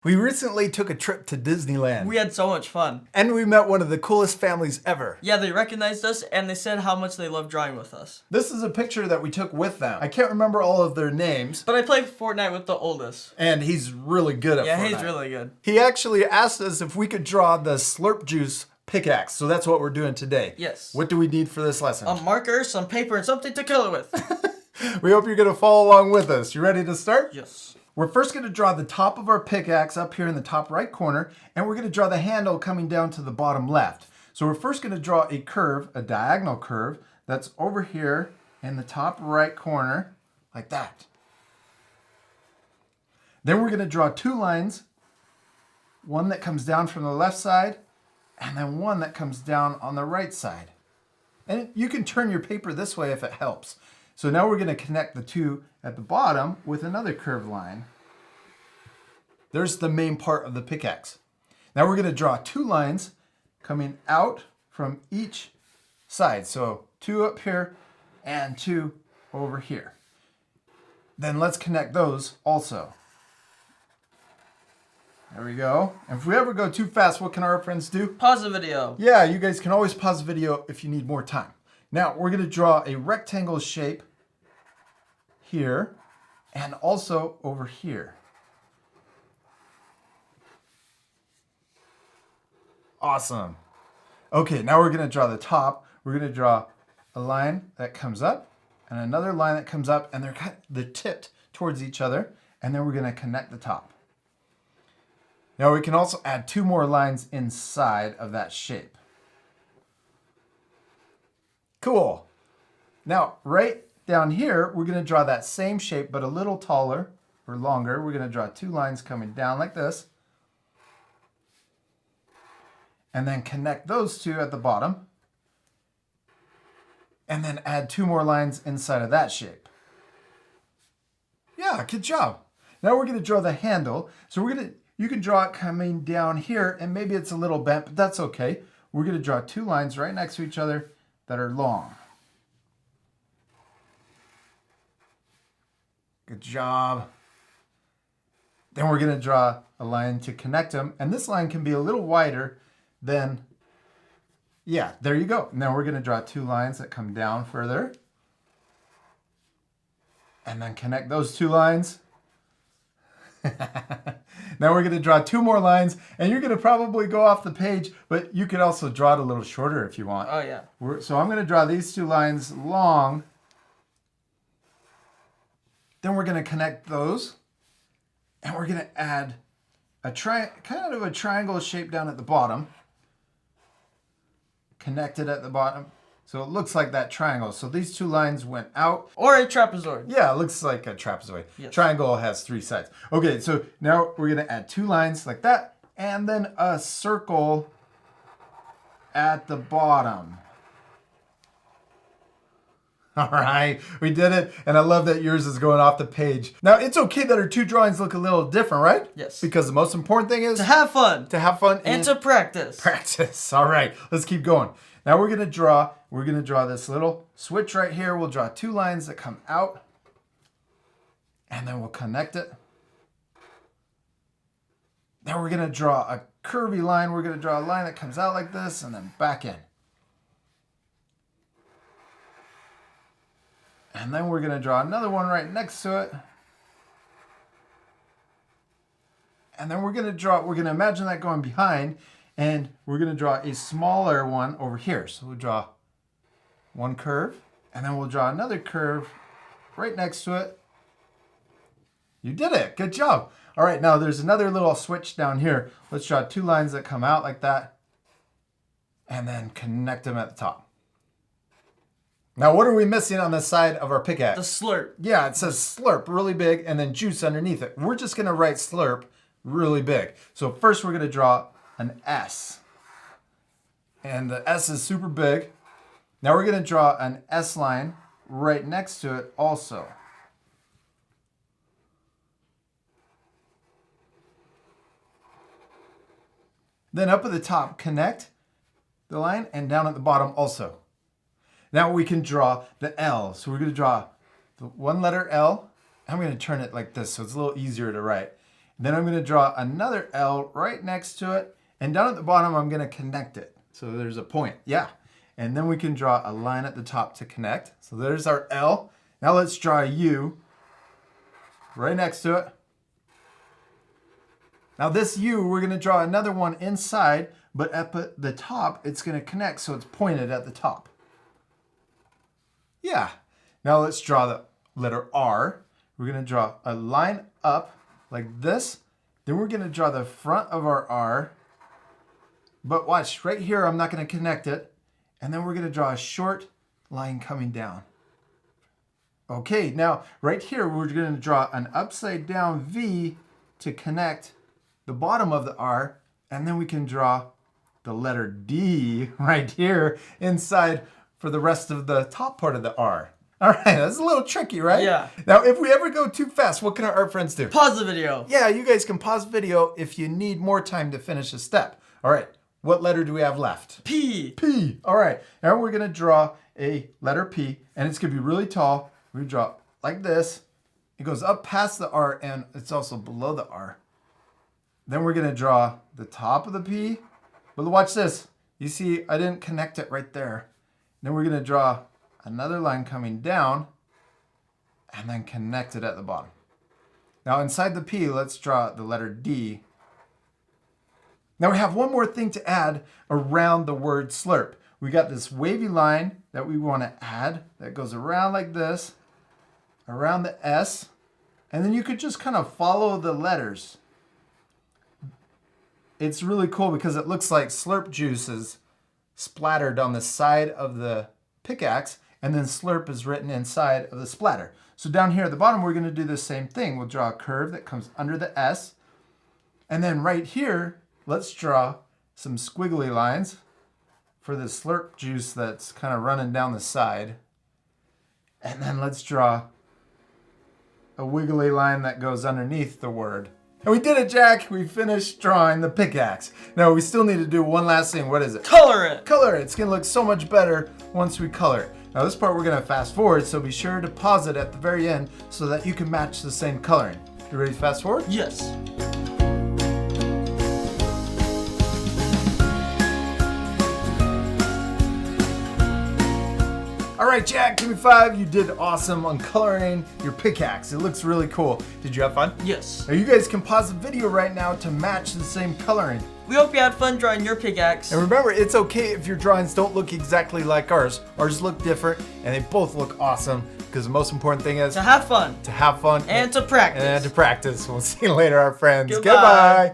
We recently took a trip to Disneyland. We had so much fun. And we met one of the coolest families ever. Yeah, they recognized us and they said how much they love drawing with us. This is a picture that we took with them. I can't remember all of their names. But I played Fortnite with the oldest. And he's really good at Fortnite. Yeah, he's really good. He actually asked us if we could draw the Slurp Juice pickaxe. So that's what we're doing today. Yes. What do we need for this lesson? A marker, some paper, and something to color with. We hope you're going to follow along with us. You ready to start? Yes. We're first going to draw the top of our pickaxe up here in the top right corner, and we're going to draw the handle coming down to the bottom left. So we're first going to draw a curve, a diagonal curve, that's over here in the top right corner, like that. Then we're going to draw two lines, one that comes down from the left side, and then one that comes down on the right side. And you can turn your paper this way if it helps. So now we're going to connect the two at the bottom with another curved line. There's the main part of the pickaxe. Now we're going to draw two lines coming out from each side. So two up here and two over here. Then let's connect those also. There we go. And if we ever go too fast, what can our friends do? Pause the video. Yeah, you guys can always pause the video if you need more time. Now we're going to draw a rectangle shape here and also over here. Awesome. Okay, now we're going to draw the top. We're going to draw a line that comes up and another line that comes up, and they're tipped towards each other, and then we're going to connect the top. Now we can also add two more lines inside of that shape. Cool. Now, right down here, we're going to draw that same shape, but a little taller or longer. We're going to draw two lines coming down like this. And then connect those two at the bottom. And then add two more lines inside of that shape. Yeah, good job. Now we're going to draw the handle. So you can draw it coming down here, and maybe it's a little bent, but that's okay. We're going to draw two lines right next to each other that are long. Good job. Then we're going to draw a line to connect them, and this line can be a little wider than, yeah, there you go. Now we're going to draw two lines that come down further, and then connect those two lines. Now we're going to draw two more lines, and you're going to probably go off the page, but you could also draw it a little shorter if you want. Oh, yeah. So I'm going to draw these two lines long. Then we're going to connect those, and we're going to add a kind of a triangle shape down at the bottom. Connect it at the bottom, so it looks like that triangle. So these two lines went out. Or a trapezoid. Yeah, it looks like a trapezoid. Yes. Triangle has three sides. Okay, so now we're going to add two lines like that, and then a circle at the bottom. All right, we did it, and I love that yours is going off the page. Now, it's okay that our two drawings look a little different, right? Yes. Because the most important thing is To have fun. to have fun And to practice. practice. All right, let's keep going. Now we're going to draw this little switch right here. We'll draw two lines that come out, and then we'll connect it. Now we're going to draw a curvy line. We're going to draw a line that comes out like this and then back in. And then we're going to draw another one right next to it. And then we're going to imagine that going behind, and we're going to draw a smaller one over here. So we'll draw one curve, and then we'll draw another curve right next to it. You did it. Good job. All right, now there's another little switch down here. Let's draw two lines that come out like that, and then connect them at the top. Now, what are we missing on the side of our pickaxe? The slurp. Yeah, it says slurp really big and then juice underneath it. We're just going to write slurp really big. So first we're going to draw an S. And the S is super big. Now we're going to draw an S line right next to it also. Then up at the top, connect the line, and down at the bottom also. Now we can draw the L. So we're going to draw the one letter L. I'm going to turn it like this so it's a little easier to write. Then I'm going to draw another L right next to it. And down at the bottom, I'm going to connect it. So there's a point. Yeah. And then we can draw a line at the top to connect. So there's our L. Now let's draw a U right next to it. Now this U, we're going to draw another one inside, but at the top, it's going to connect so it's pointed at the top. Yeah. Now let's draw the letter R. We're going to draw a line up like this. Then we're going to draw the front of our R. But watch, right here, I'm not going to connect it. And then we're going to draw a short line coming down. Okay, now right here, we're going to draw an upside down V to connect the bottom of the R. And then we can draw the letter D right here inside for the rest of the top part of the R. All right, that's a little tricky, right? Yeah. Now, if we ever go too fast, what can our art friends do? Pause the video. Yeah, you guys can pause the video if you need more time to finish a step. All right, what letter do we have left? P. P. All right, now we're going to draw a letter P, and it's going to be really tall. We draw like this. It goes up past the R, and it's also below the R. Then we're going to draw the top of the P. But watch this. You see, I didn't connect it right there. Then we're going to draw another line coming down and then connect it at the bottom. Now inside the P, let's draw the letter D. Now we have one more thing to add around the word slurp. We got this wavy line that we want to add that goes around like this, around the S, and then you could just kind of follow the letters. It's really cool because it looks like slurp juice is splattered on the side of the pickaxe, and then slurp is written inside of the splatter. So down here at the bottom, we're going to do the same thing. We'll draw a curve that comes under the S. And then right here, let's draw some squiggly lines for the slurp juice that's kind of running down the side. And then let's draw a wiggly line that goes underneath the word. And we did it, Jack. We finished drawing the pickaxe. Now we still need to do one last thing. What is it? Color it. Color it. It's going to look so much better once we color it. Now this part we're going to fast forward, so be sure to pause it at the very end so that you can match the same coloring. You ready to fast forward? Yes. All right, Jack, give me 5. You did awesome on coloring your pickaxe. It looks really cool. Did you have fun? Yes. Now you guys can pause the video right now to match the same coloring. We hope you had fun drawing your pickaxe. And remember, it's okay if your drawings don't look exactly like ours. Ours look different, and they both look awesome, because the most important thing is To have fun. to have fun And to practice. and to practice. We'll see you later, our friends. Goodbye. Goodbye.